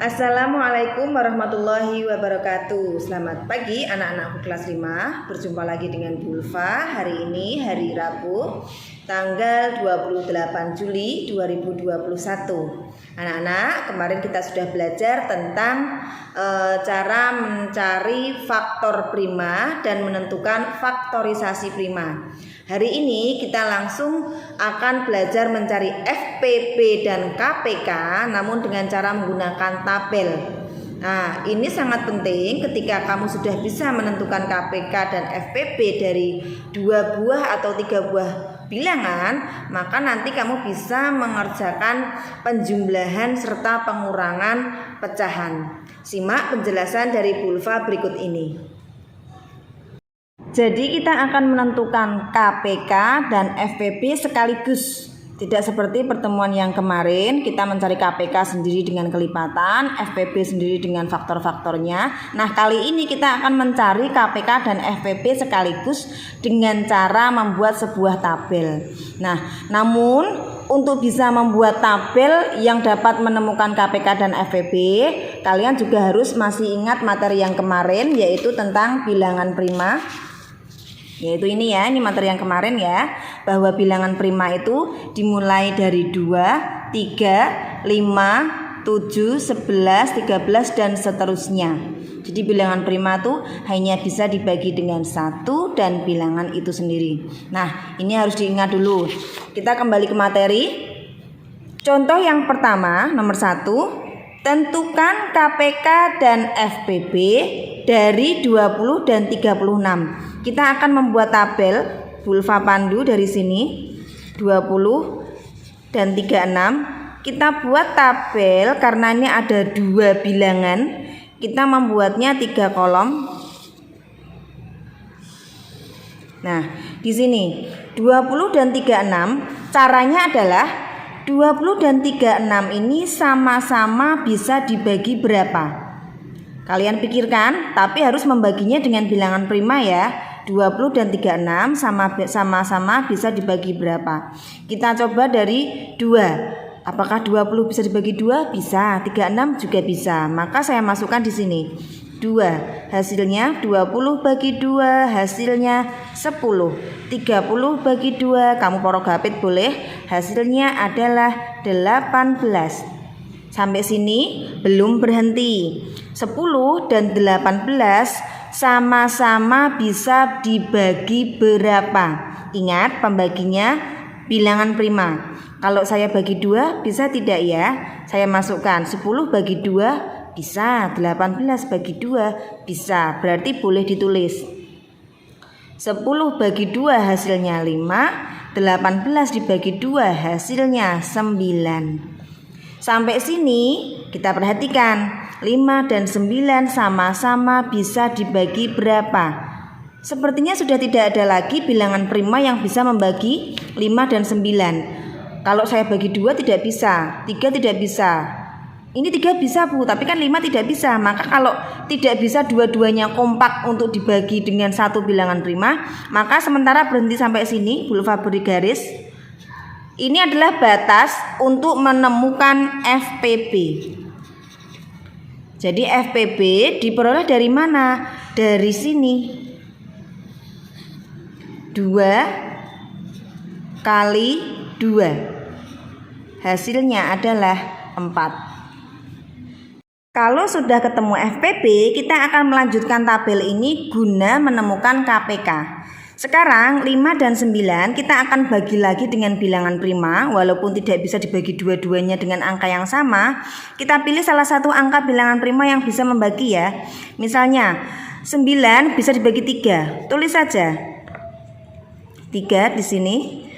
Assalamualaikum warahmatullahi wabarakatuh. Selamat pagi anak-anakku kelas 5. Berjumpa lagi dengan Bu Ulfa. Hari ini hari Rabu tanggal 28 Juli 2021. Anak-anak, kemarin kita sudah belajar tentang cara mencari faktor prima dan menentukan faktorisasi prima. Hari ini kita langsung akan belajar mencari FPP dan KPK namun dengan cara menggunakan tabel. Nah, ini sangat penting ketika kamu sudah bisa menentukan KPK dan FPP dari 2 buah atau 3 buah bilangan, maka nanti kamu bisa mengerjakan penjumlahan serta pengurangan pecahan. Simak penjelasan dari Bu Ulfa berikut ini. Jadi kita akan menentukan KPK dan FPP sekaligus. Tidak seperti pertemuan yang kemarin, kita mencari KPK sendiri dengan kelipatan, FPP sendiri dengan faktor-faktornya. Nah, kali ini kita akan mencari KPK dan FPP sekaligus dengan cara membuat sebuah tabel. Nah, namun untuk bisa membuat tabel yang dapat menemukan KPK dan FPP, kalian juga harus masih ingat materi yang kemarin, yaitu tentang bilangan prima. Yaitu ini ya, ini materi yang kemarin ya, bahwa bilangan prima itu dimulai dari 2, 3, 5, 7, 11, 13 dan seterusnya. Jadi bilangan prima itu hanya bisa dibagi dengan 1 dan bilangan itu sendiri. Nah, ini harus diingat dulu. Kita kembali ke materi. Contoh yang pertama, nomor 1, tentukan KPK dan FPP dari 20 dan 36. Kita akan membuat tabel, Bu Ulfa pandu dari sini 20 dan 36. Kita buat tabel karena ini ada 2 bilangan. Kita membuatnya 3 kolom. Nah, di sini 20 dan 36 caranya adalah 20 dan 36 ini sama-sama bisa dibagi berapa? Kalian pikirkan, tapi harus membaginya dengan bilangan prima ya. 20 dan 36 sama-sama bisa dibagi berapa? Kita coba dari 2. Apakah 20 bisa dibagi 2? Bisa. 36 juga bisa. Maka saya masukkan di sini 2. Hasilnya 20 bagi 2 hasilnya 10. 30 bagi 2, kamu porogapit boleh, hasilnya adalah 18. Sampai sini belum berhenti. 10 dan 18 sama-sama bisa dibagi berapa? Ingat, pembaginya bilangan prima. Kalau saya bagi 2 bisa tidak ya? Saya masukkan 10 bagi 2 bisa, 18 bagi 2 bisa. Berarti boleh ditulis 10 bagi 2 hasilnya 5, 18 dibagi 2 hasilnya 9. Sampai sini kita perhatikan 5 dan 9 sama-sama bisa dibagi berapa? Sepertinya sudah tidak ada lagi bilangan prima yang bisa membagi 5 dan 9. Kalau saya bagi 2 tidak bisa, 3 tidak bisa. Ini 3 bisa Bu, tapi kan 5 tidak bisa. Maka kalau tidak bisa dua-duanya kompak untuk dibagi dengan satu bilangan prima, maka sementara berhenti sampai sini, Bu Ulfa beri garis. Ini adalah batas untuk menemukan FPP. Jadi FPP diperoleh dari mana? Dari sini. 2 kali 2. Hasilnya adalah 4. Kalau sudah ketemu FPP, kita akan melanjutkan tabel ini guna menemukan KPK. Sekarang 5 dan 9 kita akan bagi lagi dengan bilangan prima. Walaupun tidak bisa dibagi dua-duanya dengan angka yang sama, kita pilih salah satu angka bilangan prima yang bisa membagi ya. Misalnya 9 bisa dibagi 3. Tulis saja 3 di sini.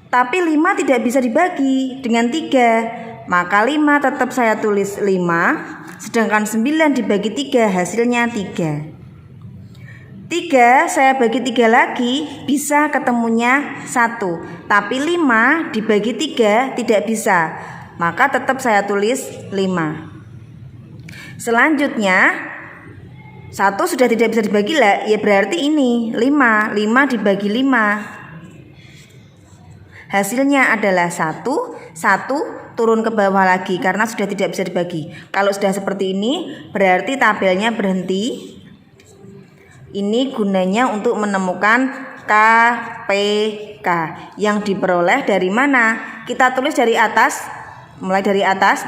Tapi 5 tidak bisa dibagi dengan 3. Maka 5 tetap saya tulis 5. Sedangkan 9 dibagi 3 hasilnya 3. 3 saya bagi 3 lagi bisa ketemunya 1. Tapi 5 dibagi 3 tidak bisa. Maka tetap saya tulis 5. Selanjutnya 1 sudah tidak bisa dibagi lah, ya berarti ini 5 dibagi 5 Hasilnya adalah 1, 1 turun ke bawah lagi karena sudah tidak bisa dibagi. Kalau sudah seperti ini berarti tabelnya berhenti. Ini gunanya untuk menemukan KPK yang diperoleh dari mana? Kita tulis dari atas, mulai dari atas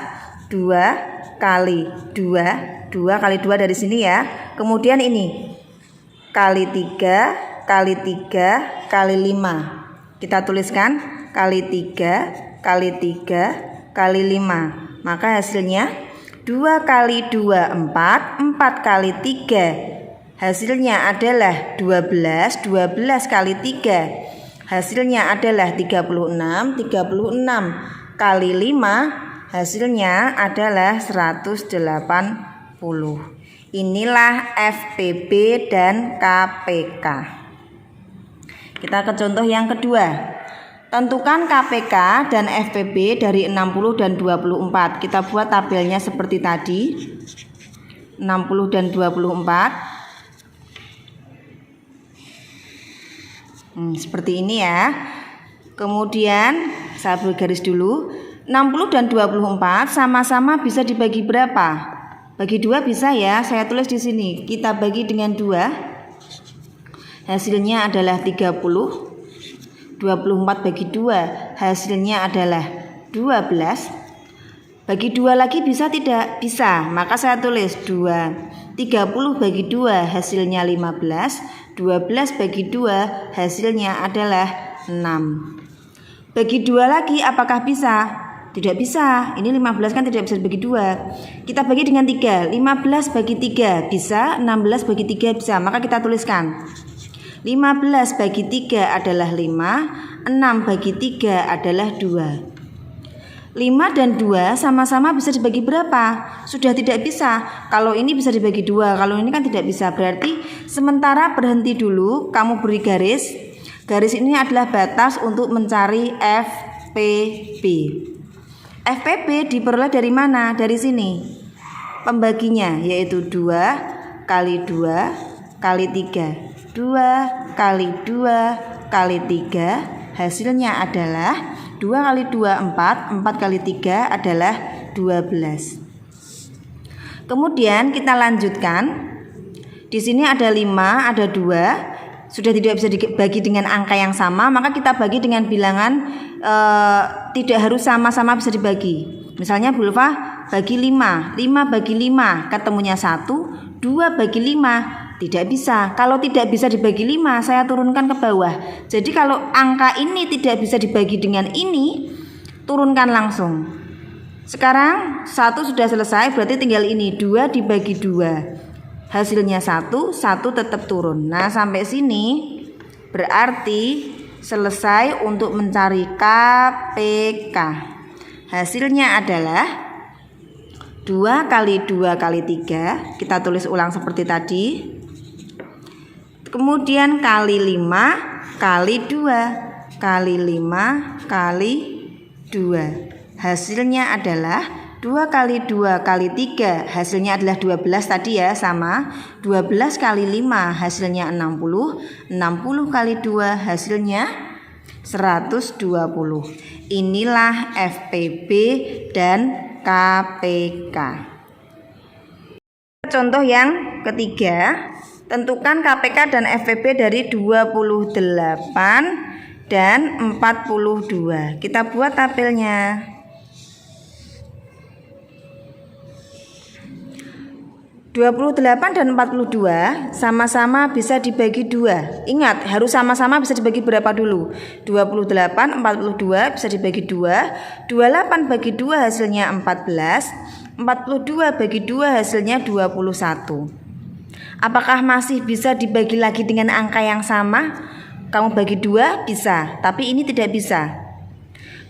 2 kali 2, 2 kali 2 dari sini ya. Kemudian ini kali 3 kali 3 kali 5. Kita tuliskan kali 3 kali 3 kali 5. Maka hasilnya 2 kali 2 4, 4 kali 3. Hasilnya adalah 12, 12 kali 3. Hasilnya adalah 36, 36 kali 5. Hasilnya adalah 180. Inilah FPB dan KPK. Kita ke contoh yang kedua. Tentukan KPK dan FPB dari 60 dan 24. Kita buat tabelnya seperti tadi. 60 dan 24. Seperti ini ya. Kemudian saya beri garis dulu. 60 dan 24 sama-sama bisa dibagi berapa? Bagi 2 bisa ya. Saya tulis di sini. Kita bagi dengan 2. Hasilnya adalah 30. 24 bagi 2 hasilnya adalah 12. Bagi 2 lagi bisa tidak? Bisa. Maka saya tulis 2. 30 bagi 2 hasilnya 15. 12 bagi 2 hasilnya adalah 6. Bagi 2 lagi apakah bisa? Tidak bisa. Ini 15 kan tidak bisa dibagi 2. Kita bagi dengan 3. 15 bagi 3 bisa. 16 bagi 3 bisa. Maka kita tuliskan 15 bagi 3 adalah 5. 6 bagi 3 adalah 2. 5 dan 2 sama-sama bisa dibagi berapa? Sudah tidak bisa. Kalau ini bisa dibagi 2, kalau ini kan tidak bisa. Berarti sementara berhenti dulu, kamu beri garis. Garis ini adalah batas untuk mencari FPB. FPB diperoleh dari mana? Dari sini. Pembaginya yaitu 2 kali 2 kali 3. 2 kali 2 kali 3 hasilnya adalah 2 kali 2 4, 4 kali 3 adalah 12. Kemudian kita lanjutkan. Di sini ada 5, ada 2. Sudah tidak bisa dibagi dengan angka yang sama, maka kita bagi dengan bilangan tidak harus sama-sama bisa dibagi. Misalnya Bulfa bagi 5, 5 bagi 5 ketemunya 1, 2 bagi 5 tidak bisa. Kalau tidak bisa dibagi 5, saya turunkan ke bawah. Jadi kalau angka ini tidak bisa dibagi dengan ini, turunkan langsung. Sekarang 1 sudah selesai, berarti tinggal ini 2 dibagi 2. Hasilnya 1, 1 tetap turun. Nah, sampai sini berarti selesai untuk mencari KPK. Hasilnya adalah 2 kali 2 kali 3. Kita tulis ulang seperti tadi. Kemudian kali 5 kali 2 kali 5 kali 2. Hasilnya adalah 2 kali 2 kali 3. Hasilnya adalah 12 tadi ya, sama. 12 kali 5 hasilnya 60. 60 kali 2 hasilnya 120. Inilah FPB dan KPK. Contoh yang ketiga. Tentukan KPK dan FPB dari 28 dan 42. Kita buat tabelnya. 28 dan 42 sama-sama bisa dibagi 2. Ingat, harus sama-sama bisa dibagi berapa dulu? 28, 42 bisa dibagi 2. 28 bagi 2 hasilnya 14. 42 bagi 2 hasilnya 21. Apakah masih bisa dibagi lagi dengan angka yang sama? Kamu bagi 2 bisa, tapi ini tidak bisa.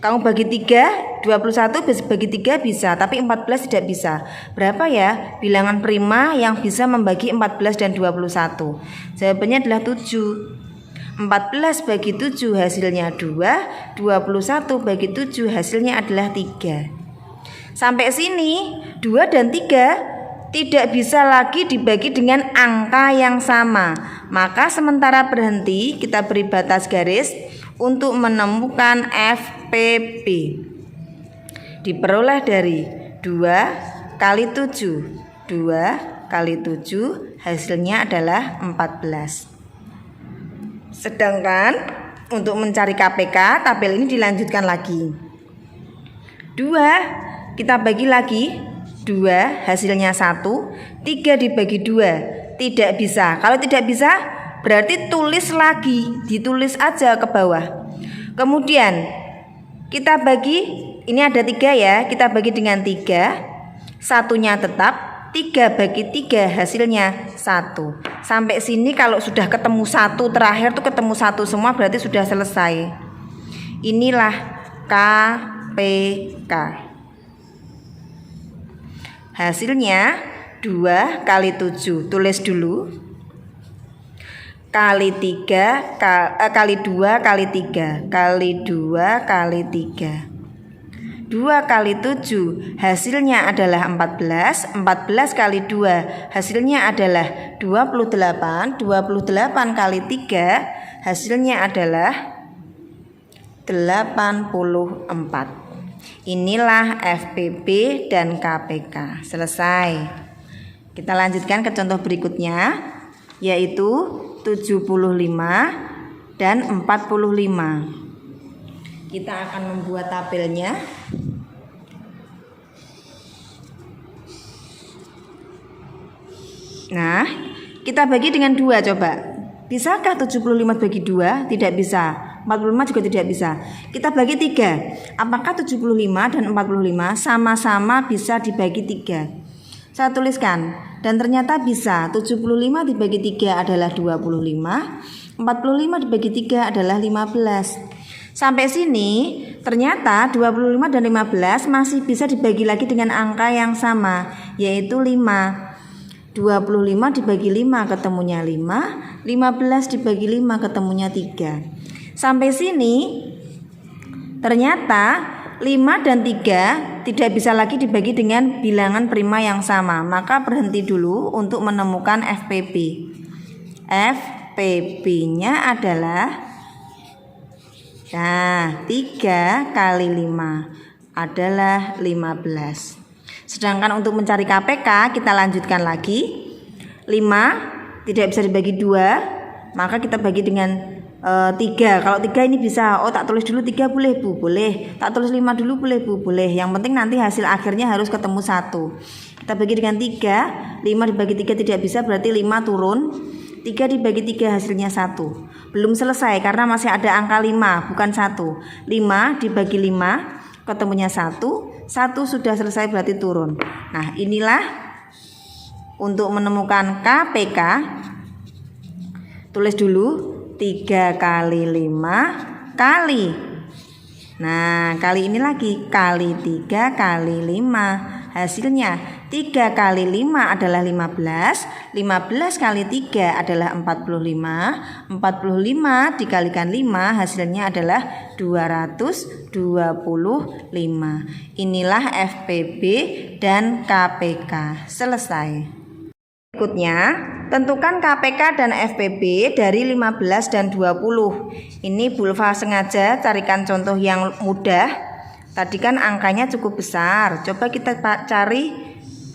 Kamu bagi 3, 21 bagi 3 bisa, tapi 14 tidak bisa. Berapa ya bilangan prima yang bisa membagi 14 dan 21? Jawabannya adalah 7. 14 bagi 7 hasilnya 2, 21 bagi 7 hasilnya adalah 3. Sampai sini 2 dan 3 tidak bisa lagi dibagi dengan angka yang sama. Maka sementara berhenti, kita beri batas garis untuk menemukan FPP. Diperoleh dari 2 kali 7. 2 kali 7 hasilnya adalah 14. Sedangkan untuk mencari KPK, tabel ini dilanjutkan lagi. 2 kita bagi lagi, 2 hasilnya 1. 3 dibagi 2 tidak bisa. Kalau tidak bisa berarti tulis lagi, ditulis aja ke bawah. Kemudian kita bagi, ini ada 3 ya, kita bagi dengan 3, satunya tetap. 3 bagi 3 hasilnya 1. Sampai sini kalau sudah ketemu 1, terakhir tuh ketemu 1 semua berarti sudah selesai. Inilah KPK. Hasilnya 2 kali 7. Tulis dulu. Kali 3 kali 2 kali 3 kali 2 kali 3. 2 kali 7 hasilnya adalah 14. 14 kali 2 hasilnya adalah 28. 28 kali 3 hasilnya adalah 84. Inilah FPP dan KPK. Selesai. Kita lanjutkan ke contoh berikutnya, yaitu 75 dan 45. Kita akan membuat tabelnya. Nah, kita bagi dengan 2 coba. Bisakah 75 bagi 2? Tidak bisa. 45 juga tidak bisa. Kita bagi 3. Apakah 75 dan 45 sama-sama bisa dibagi 3? Saya tuliskan. Dan ternyata bisa. 75 dibagi 3 adalah 25. 45 dibagi 3 adalah 15. Sampai sini ternyata 25 dan 15 masih bisa dibagi lagi dengan angka yang sama, yaitu 5. 25 dibagi 5 ketemunya 5. 15 dibagi 5 ketemunya 3. Sampai sini ternyata 5 dan 3 tidak bisa lagi dibagi dengan bilangan prima yang sama. Maka berhenti dulu untuk menemukan FPP. FPP-nya adalah 3 kali 5 adalah 15. Sedangkan untuk mencari KPK kita lanjutkan lagi. 5 tidak bisa dibagi 2, maka kita bagi dengan 3. Kalau 3 ini bisa. Oh, tak tulis dulu 3 boleh Bu? Boleh. Tak tulis 5 dulu boleh Bu? Boleh. Yang penting nanti hasil akhirnya harus ketemu 1. Kita bagi dengan 3. 5 dibagi 3 tidak bisa, berarti 5 turun. 3 dibagi 3 hasilnya 1. Belum selesai karena masih ada angka 5, bukan 1. 5 dibagi 5 ketemunya 1. 1 sudah selesai berarti turun. Nah, inilah untuk menemukan KPK. Tulis dulu 3 kali 5 kali. Nah, kali ini lagi kali 3 kali 5. Hasilnya 3 kali 5 adalah 15. 15 kali 3 adalah 45. 45 dikalikan 5 hasilnya adalah 225. Inilah FPP dan KPK. Selesai. Berikutnya, tentukan KPK dan FPP dari 15 dan 20. Ini Bulfa sengaja carikan contoh yang mudah. Tadi kan angkanya cukup besar. Coba kita cari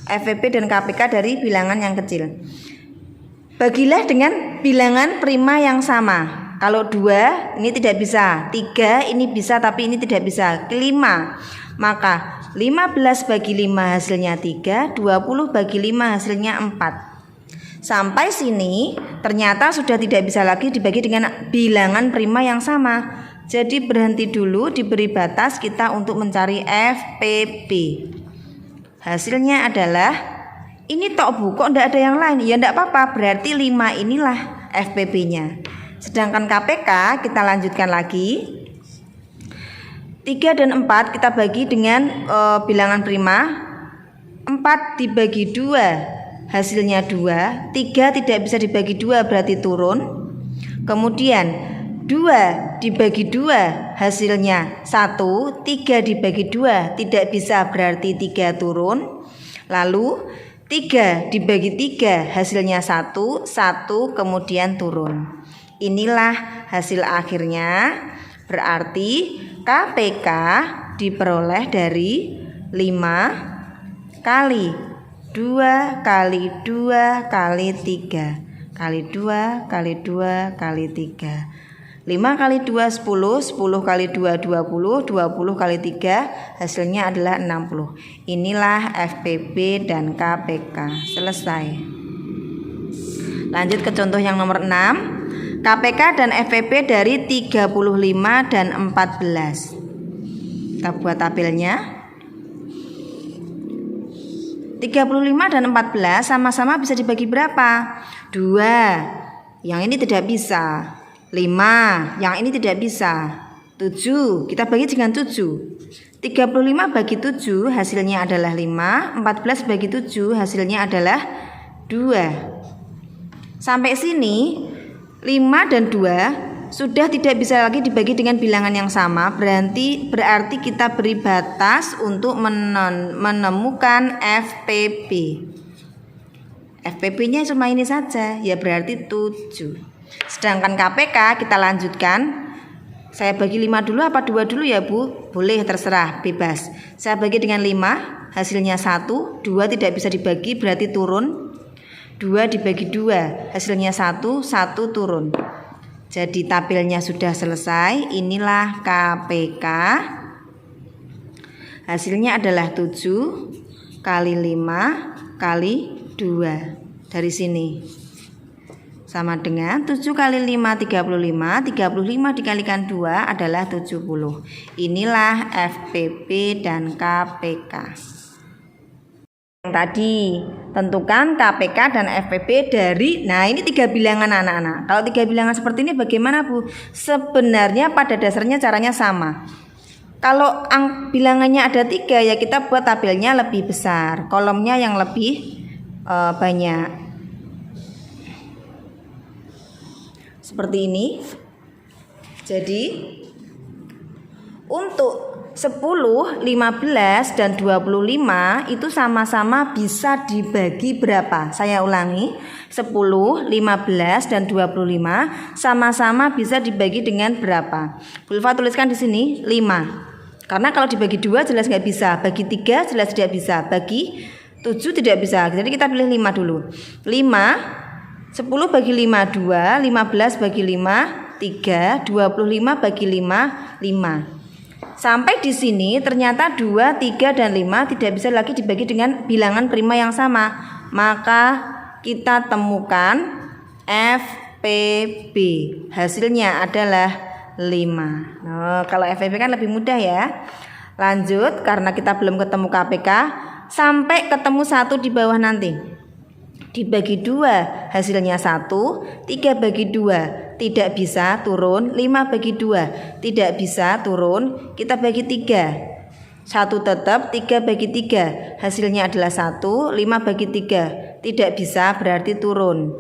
FPP dan KPK dari bilangan yang kecil. Bagilah dengan bilangan prima yang sama. Kalau 2 ini tidak bisa, 3 ini bisa tapi ini tidak bisa, 5. Maka 15 bagi 5 hasilnya 3, 20 bagi 5 hasilnya 4. Sampai sini ternyata sudah tidak bisa lagi dibagi dengan bilangan prima yang sama. Jadi berhenti dulu, diberi batas kita untuk mencari FPP. Hasilnya adalah ini tok Bu, kok enggak ada yang lain? Ya enggak apa-apa, berarti 5 inilah FPP-nya. Sedangkan KPK kita lanjutkan lagi. 3 dan 4 kita bagi dengan bilangan prima. 4 dibagi 2 hasilnya 2. 3 tidak bisa dibagi 2 berarti turun. Kemudian 2 dibagi 2 hasilnya 1. 3 dibagi 2 tidak bisa berarti 3 turun. Lalu 3 dibagi 3 hasilnya 1. 1 kemudian turun. Inilah hasil akhirnya. Berarti KPK diperoleh dari 5 kali 2 kali 2 kali 3 kali 2 kali 2 kali 3. 5 kali 2 10, 10 kali 2 20, 20 kali 3 hasilnya adalah 60. Inilah FPP dan KPK. Selesai. Lanjut ke contoh yang nomor 6. KPK dan FPP dari 35 dan 14. Kita buat tabelnya. 35 dan 14 sama-sama bisa dibagi berapa? 2. Yang ini tidak bisa. 5. Yang ini tidak bisa. 7. Kita bagi dengan 7. 35 bagi 7 hasilnya adalah 5. 14 bagi 7 hasilnya adalah 2. Sampai sini 5 dan 2 sudah tidak bisa lagi dibagi dengan bilangan yang sama. Berarti kita beri batas untuk menemukan FPP. FPP-nya cuma ini saja, ya berarti 7. Sedangkan KPK kita lanjutkan. Saya bagi 5 dulu apa 2 dulu ya Bu? Boleh, terserah, bebas. Saya bagi dengan 5, hasilnya 1. 2 tidak bisa dibagi, berarti turun. 2 dibagi 2, hasilnya 1, 1 turun. Jadi tabelnya sudah selesai. Inilah KPK. Hasilnya adalah 7 kali 5 kali 2. Dari sini sama dengan 7 kali 5 35. 35 dikalikan 2 adalah 70. Inilah FPP dan KPK. Yang tadi tentukan KPK dan FPP dari, nah ini 3 bilangan anak-anak. Kalau 3 bilangan seperti ini bagaimana Bu? Sebenarnya pada dasarnya caranya sama. Kalau bilangannya ada 3 ya kita buat tabelnya lebih besar, kolomnya yang lebih banyak. Seperti ini. Jadi untuk 10, 15, dan 25 itu sama-sama bisa dibagi berapa? Saya ulangi, 10, 15, dan 25 sama-sama bisa dibagi dengan berapa? Bulfa tuliskan di sini 5. Karena kalau dibagi 2 jelas nggak bisa, bagi 3 jelas tidak bisa, bagi 7 tidak bisa. Jadi kita pilih 5 dulu. 5, 10 bagi 5 2, 15 bagi 5 3, 25 bagi 5 5. Sampai di sini ternyata 2, 3, dan 5 tidak bisa lagi dibagi dengan bilangan prima yang sama. Maka kita temukan FPP. Hasilnya adalah 5. Nah, kalau FPP kan lebih mudah ya. Lanjut, karena kita belum ketemu KPK, sampai ketemu 1 di bawah nanti. Dibagi 2 hasilnya 1, 3 bagi 2 tidak bisa, turun. 5 bagi 2 tidak bisa, turun. Kita bagi 3, 1 tetap. 3 bagi 3 hasilnya adalah 1. 5 bagi 3 tidak bisa, berarti turun.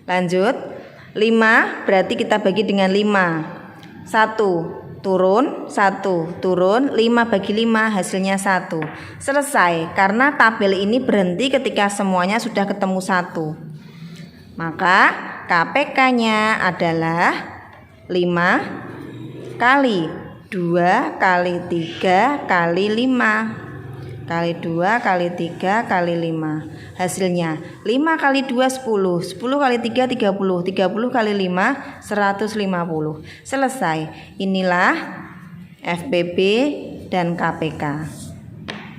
Lanjut, 5 berarti kita bagi dengan 5. 1 turun, 1 turun, 5 bagi 5 hasilnya 1. Selesai, karena tabel ini berhenti ketika semuanya sudah ketemu 1. Maka KPK-nya adalah 5 kali 2 kali 3 kali 5 kali 2 kali 3 kali 5. Hasilnya 5 kali 2 10, 10 kali 3 30, 30 kali 5 150. Selesai. Inilah FPP dan KPK.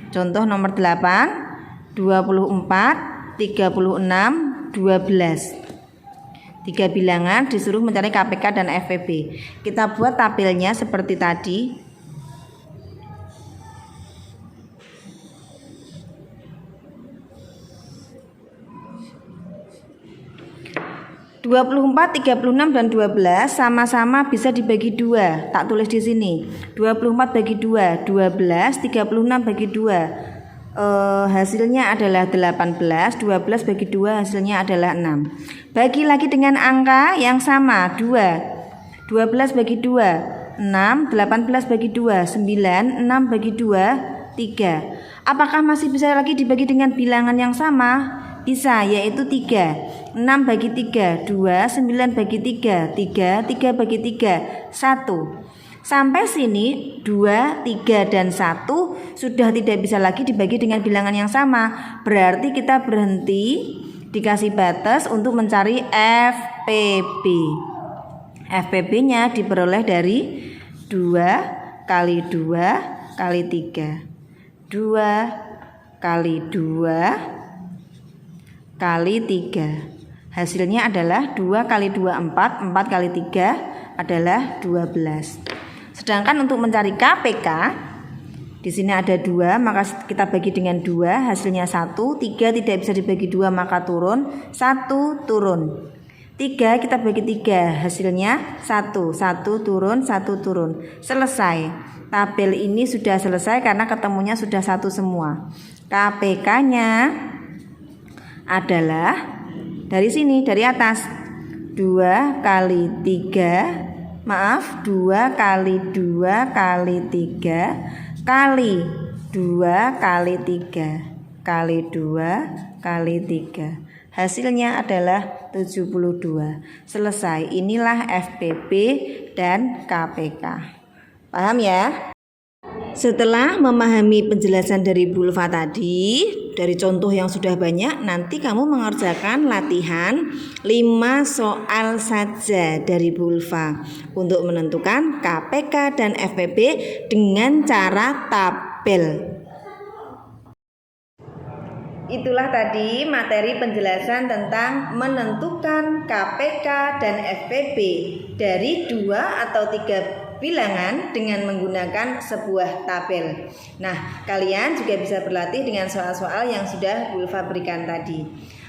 Contoh nomor 8, 24, 36, 12. 3 bilangan disuruh mencari KPK dan FPP. Kita buat tabelnya seperti tadi. 24, 36, dan 12 sama-sama bisa dibagi 2. Tak tulis di sini. 24 bagi 2, 12, 36 bagi 2. Hasilnya adalah 18, 12 bagi 2 hasilnya adalah 6. Bagi lagi dengan angka yang sama, 2. 12 bagi 2, 6, 18 bagi 2, 9, 6 bagi 2, 3. Apakah masih bisa lagi dibagi dengan bilangan yang sama? Bisa, yaitu 3. 6 bagi 3, 2, 9 bagi 3, 3, 3 bagi 3, 1. Sampai sini 2, 3, dan 1 sudah tidak bisa lagi dibagi dengan bilangan yang sama. Berarti kita berhenti, dikasih batas untuk mencari FPB. FPB-nya diperoleh dari 2 kali 2 kali 3. 2 kali 2 kali 3. Hasilnya adalah 2 kali 2 4, 4 kali 3 adalah 12. Sedangkan untuk mencari KPK, di sini ada 2, maka kita bagi dengan 2, hasilnya 1. 3 tidak bisa dibagi 2, maka turun. 1 turun. 3 kita bagi 3, hasilnya 1. 1 turun, 1 turun. Selesai. Tabel ini sudah selesai karena ketemunya sudah 1 semua. KPK-nya adalah dari sini, dari atas. 2 kali 3, maaf, 2 kali 2 kali 3 kali 2 kali 3 kali 2 kali 3. Hasilnya adalah 72. Selesai. Inilah FPB dan KPK. Paham ya? Setelah memahami penjelasan dari Bu Ulfa tadi, dari contoh yang sudah banyak, nanti kamu mengerjakan latihan 5 soal saja dari Bu Ulfa untuk menentukan KPK dan FPB dengan cara tabel. Itulah tadi materi penjelasan tentang menentukan KPK dan FPB dari 2 atau 3 bilangan dengan menggunakan sebuah tabel. Nah, kalian juga bisa berlatih dengan soal-soal yang sudah Bu Ulfa berikan tadi.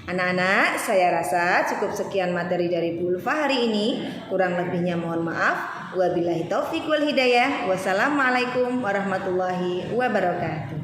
Anak-anak, saya rasa cukup sekian materi dari Bu Ulfa hari ini. Kurang lebihnya mohon maaf. Wabillahi taufiq wal hidayah. Wassalamualaikum warahmatullahi wabarakatuh.